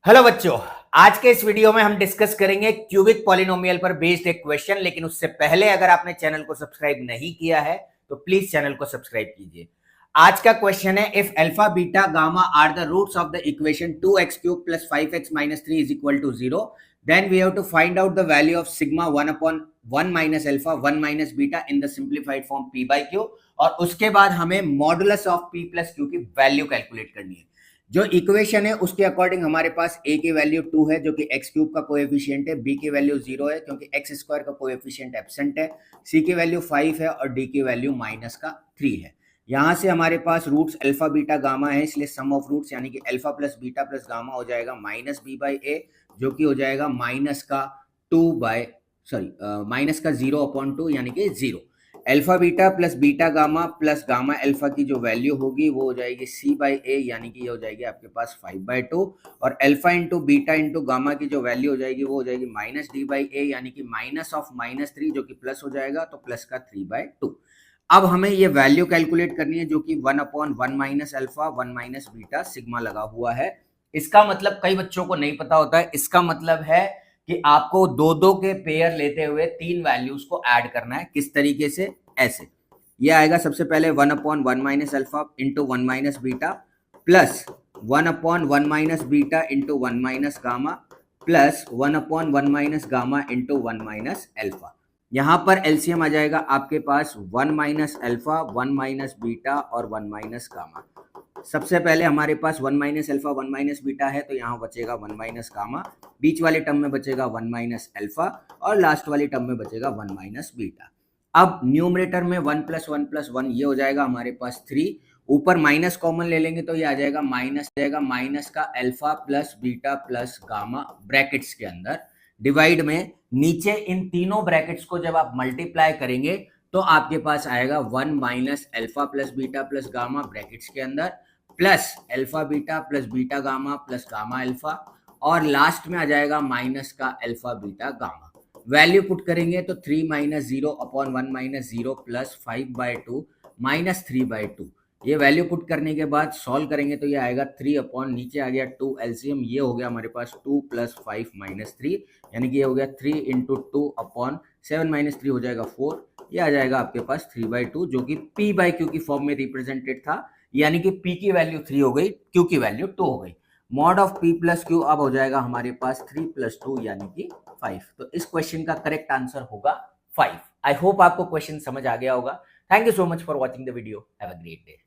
Hello बच्चों, आज के इस वीडियो में हम डिस्कस करेंगे क्यूबिक पॉलिनोमियल पर बेस्ड एक क्वेश्चन। लेकिन उससे पहले अगर आपने चैनल को सब्सक्राइब नहीं किया है तो प्लीज चैनल को सब्सक्राइब कीजिए। आज का क्वेश्चन है, if alpha beta gamma are the roots of the equation 2x³ + 5x - 3 = 0, then we have to find out the value of sigma 1/1 - alpha 1 - beta in the simplified form p/q। और उसके बाद हमें modulus of p + q की value calculate करनी है। जो equation है उसके अकॉर्डिंग हमारे पास a की वैल्यू 2 है जो कि x³ का कोएफिशिएंट है, b की वैल्यू 0 है क्योंकि x² का कोएफिशिएंट एब्सेंट है, c की वैल्यू 5 है और d की वैल्यू -3 है। यहाँ से हमारे पास रूट्स अल्फा बीटा गामा है, इसलिए सम ऑफ रूट्स यानी कि alpha plus beta plus gamma हो जाएगा -b/a, जो कि हो जाएगा -0/2 यानी कि 0। Alpha beta plus beta gamma plus gamma alpha की जो वैल्यू होगी वो हो जाएगी c/a, यानी कि ये हो जाएगी आपके पास 5/2। और alpha into beta into gamma की जो वैल्यू हो जाएगी वो हो जाएगी -d/a, यानी कि -3 जो कि प्लस हो जाएगा, तो प्लस का 3/2। अब हमें ये वैल्यू कैलकुलेट करनी है जो कि 1/1 - अल्फा 1 - बीटा सिग्मा लगा हुआ है। इसका मतलब कई बच्चों को नहीं पता होता है, इसका मतलब है कि आपको दो दो के पेयर लेते हुए तीन वैल्यूज को ऐड करना है। किस तरीके से? ऐसे ये आएगा, सबसे पहले 1/1 - alpha into 1 - beta plus 1/1 - beta into 1 - gamma plus 1/1 - gamma into 1 - alpha. यहाँ पर एलसीएम आ जाएगा आपके पास 1 - अल्फा 1 - बीटा और 1 - गामा। सबसे पहले हमारे पास 1 - अल्फा 1 - बीटा है, तो यहाँ बचेगा 1 - गामा, बीच वाले टर्म में बचेगा 1 - अल्फा और लास्ट वाली टर्म में बचेगा 1 - बीटा। अब न्यूमरेटर में 1 + 1 + 1 ये हो जाएगा हमारे पास 3, ऊपर माइनस कॉमन ले लेंगे तो ये आ जाएगा माइनस का alpha plus beta plus gamma brackets के अंदर, डिवाइड में नीचे इन तीनों ब्रैकेट्स को जब आप मल्टीप्लाई करेंगे तो आपके पास आएगा 1 - alpha plus beta plus gamma brackets के अंदर plus alpha beta plus beta gamma plus gamma alpha, और लास्ट में आ जाएगा माइनस का alpha beta gamma. Value put करेंगे तो 3 - 0/1 - 0 प्लस 5/2 -3/2। ये वैल्यू पुट करने के बाद सॉल्व करेंगे तो ये आएगा 3 अपॉन, नीचे आ गया 2 एलसीएम, ये हो गया हमारे पास 2 + 5 - 3, यानी कि ये हो गया 3 × 2 अपॉन 7 - 3 हो जाएगा 4। ये आ जाएगा आपके पास 3/2 जो कि p/q की फॉर्म में रिप्रेजेंटेड था, यानी कि p की वैल्यू 3 हो गई, q की वैल्यू 2 हो गई। मॉड ऑफ p + q अब हो जाएगा हमारे पास 3 + 2 यानी कि 5। तो इस क्वेश्चन का करेक्ट आंसर होगा 5। आई होप आपको क्वेश्चन समझ आ गया होगा। Thank you so much for watching the video. Have a great day.